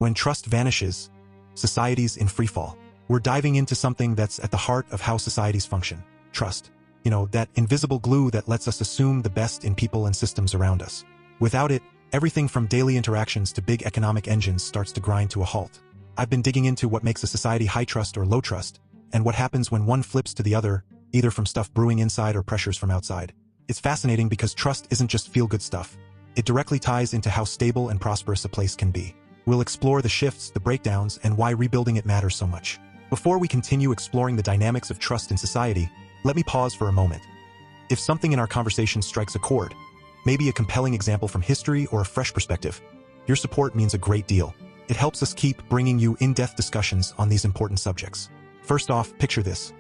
When trust vanishes, society's in freefall. We're diving into something that's at the heart of how societies function. Trust. That invisible glue that lets us assume the best in people and systems around us. Without it, everything from daily interactions to big economic engines starts to grind to a halt. I've been digging into what makes a society high trust or low trust, and what happens when one flips to the other, either from stuff brewing inside or pressures from outside. It's fascinating because trust isn't just feel-good stuff. It directly ties into how stable and prosperous a place can be. We'll explore the shifts, the breakdowns, and why rebuilding it matters so much. Before we continue exploring the dynamics of trust in society, let me pause for a moment. If something in our conversation strikes a chord, maybe a compelling example from history or a fresh perspective, your support means a great deal. It helps us keep bringing you in-depth discussions on these important subjects. First off, picture this.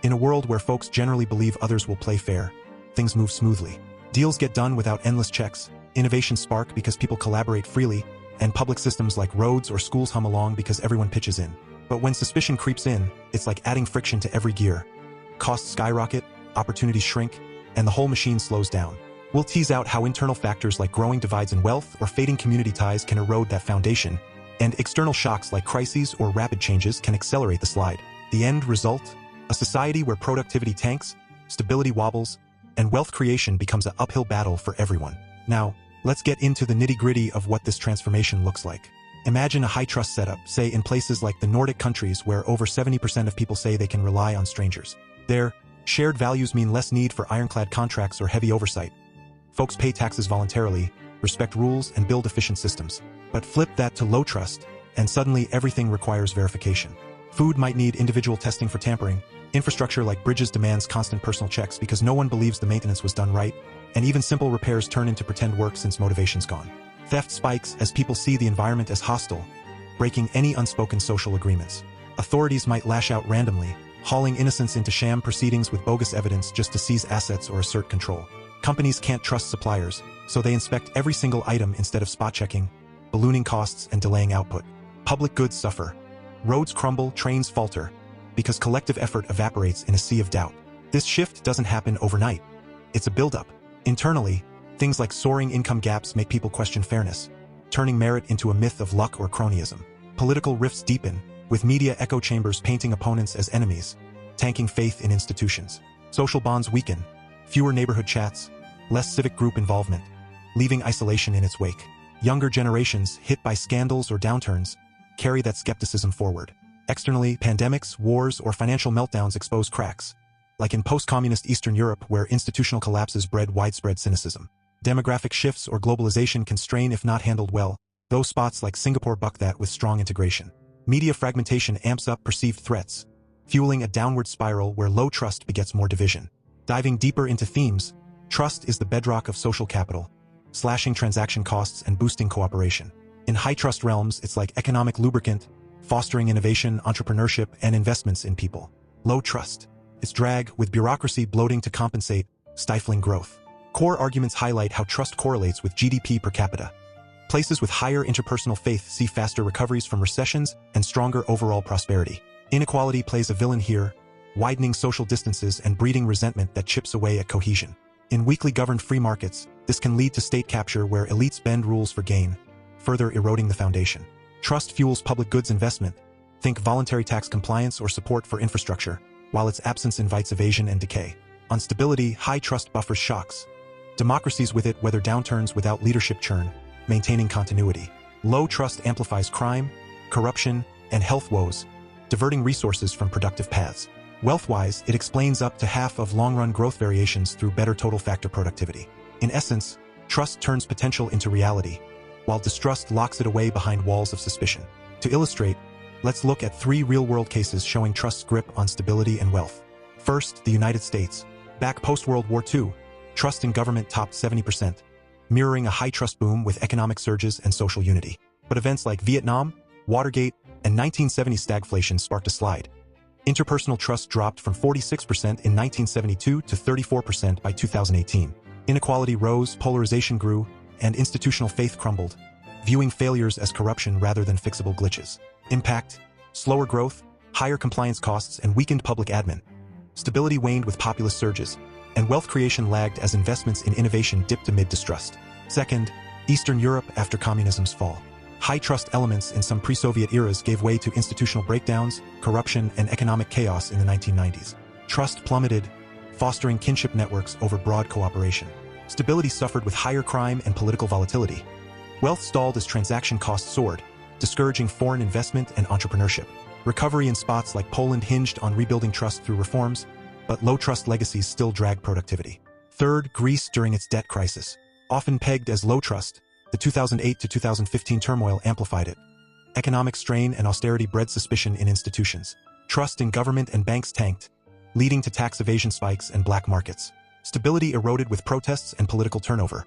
In a world where folks generally believe others will play fair, things move smoothly. Deals get done without endless checks, innovations spark because people collaborate freely, and public systems like roads or schools hum along because everyone pitches in. But when suspicion creeps in, it's like adding friction to every gear. Costs skyrocket, opportunities shrink, and the whole machine slows down. We'll tease out how internal factors like growing divides in wealth or fading community ties can erode that foundation, and external shocks like crises or rapid changes can accelerate the slide. The end result? A society where productivity tanks, stability wobbles, and wealth creation becomes an uphill battle for everyone. Now, let's get into the nitty-gritty of what this transformation looks like. Imagine a high-trust setup, say in places like the Nordic countries where over 70% of people say they can rely on strangers. There, shared values mean less need for ironclad contracts or heavy oversight. Folks pay taxes voluntarily, respect rules, and build efficient systems. But flip that to low trust, and suddenly everything requires verification. Food might need individual testing for tampering, infrastructure like bridges demands constant personal checks because no one believes the maintenance was done right, and even simple repairs turn into pretend work since motivation's gone. Theft spikes as people see the environment as hostile, breaking any unspoken social agreements. Authorities might lash out randomly, hauling innocents into sham proceedings with bogus evidence just to seize assets or assert control. Companies can't trust suppliers, so they inspect every single item instead of spot-checking, ballooning costs and delaying output. Public goods suffer. Roads crumble, trains falter, because collective effort evaporates in a sea of doubt. This shift doesn't happen overnight. It's a buildup. Internally, things like soaring income gaps make people question fairness, turning merit into a myth of luck or cronyism. Political rifts deepen, with media echo chambers painting opponents as enemies, tanking faith in institutions. Social bonds weaken, fewer neighborhood chats, less civic group involvement, leaving isolation in its wake. Younger generations, hit by scandals or downturns, carry that skepticism forward. Externally, pandemics, wars, or financial meltdowns expose cracks, like in post-communist Eastern Europe where institutional collapses bred widespread cynicism. Demographic shifts or globalization can strain if not handled well. Those spots like Singapore buck that with strong integration. Media fragmentation amps up perceived threats, fueling a downward spiral where low trust begets more division. Diving deeper into themes, trust is the bedrock of social capital, slashing transaction costs and boosting cooperation. In high-trust realms, it's like economic lubricant, fostering innovation, entrepreneurship, and investments in people. Low trust. It's drag, with bureaucracy bloating to compensate, stifling growth. Core arguments highlight how trust correlates with GDP per capita. Places with higher interpersonal faith see faster recoveries from recessions and stronger overall prosperity. Inequality plays a villain here, widening social distances and breeding resentment that chips away at cohesion. In weakly governed free markets, this can lead to state capture where elites bend rules for gain, further eroding the foundation. Trust fuels public goods investment. Think voluntary tax compliance or support for infrastructure, while its absence invites evasion and decay. On stability, high trust buffers shocks. Democracies with it weather downturns without leadership churn, maintaining continuity. Low trust amplifies crime, corruption, and health woes, diverting resources from productive paths. Wealth-wise, it explains up to half of long-run growth variations through better total factor productivity. In essence, trust turns potential into reality, while distrust locks it away behind walls of suspicion. To illustrate, let's look at 3 real-world cases showing trust's grip on stability and wealth. First, the United States. Back post-World War II, trust in government topped 70%, mirroring a high-trust boom with economic surges and social unity. But events like Vietnam, Watergate, and 1970 stagflation sparked a slide. Interpersonal trust dropped from 46% in 1972 to 34% by 2018. Inequality rose, polarization grew, and institutional faith crumbled, viewing failures as corruption rather than fixable glitches. Impact: slower growth, higher compliance costs, and weakened public admin. Stability waned with populist surges, and wealth creation lagged as investments in innovation dipped amid distrust. Second, Eastern Europe after communism's fall. High-trust elements in some pre-Soviet eras gave way to institutional breakdowns, corruption, and economic chaos in the 1990s. Trust plummeted, fostering kinship networks over broad cooperation. Stability suffered with higher crime and political volatility. Wealth stalled as transaction costs soared, discouraging foreign investment and entrepreneurship. Recovery in spots like Poland hinged on rebuilding trust through reforms, but low-trust legacies still drag productivity. Third, Greece during its debt crisis. Often pegged as low trust, the 2008 to 2015 turmoil amplified it. Economic strain and austerity bred suspicion in institutions. Trust in government and banks tanked, leading to tax evasion spikes and black markets. Stability eroded with protests and political turnover.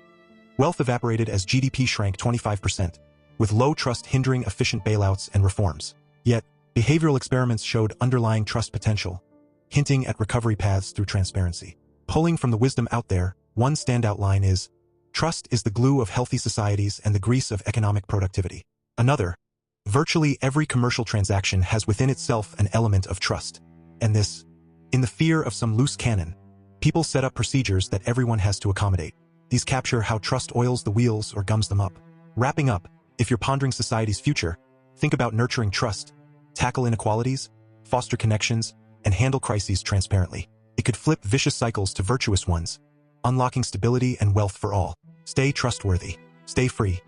Wealth evaporated as GDP shrank 25%, with low trust hindering efficient bailouts and reforms. Yet, behavioral experiments showed underlying trust potential, hinting at recovery paths through transparency. Pulling from the wisdom out there, one standout line is, trust is the glue of healthy societies and the grease of economic productivity. Another, virtually every commercial transaction has within itself an element of trust. And this, in the fear of some loose cannon, people set up procedures that everyone has to accommodate. These capture how trust oils the wheels or gums them up. Wrapping up, if you're pondering society's future, think about nurturing trust, tackle inequalities, foster connections, and handle crises transparently. It could flip vicious cycles to virtuous ones, unlocking stability and wealth for all. Stay trustworthy, stay free,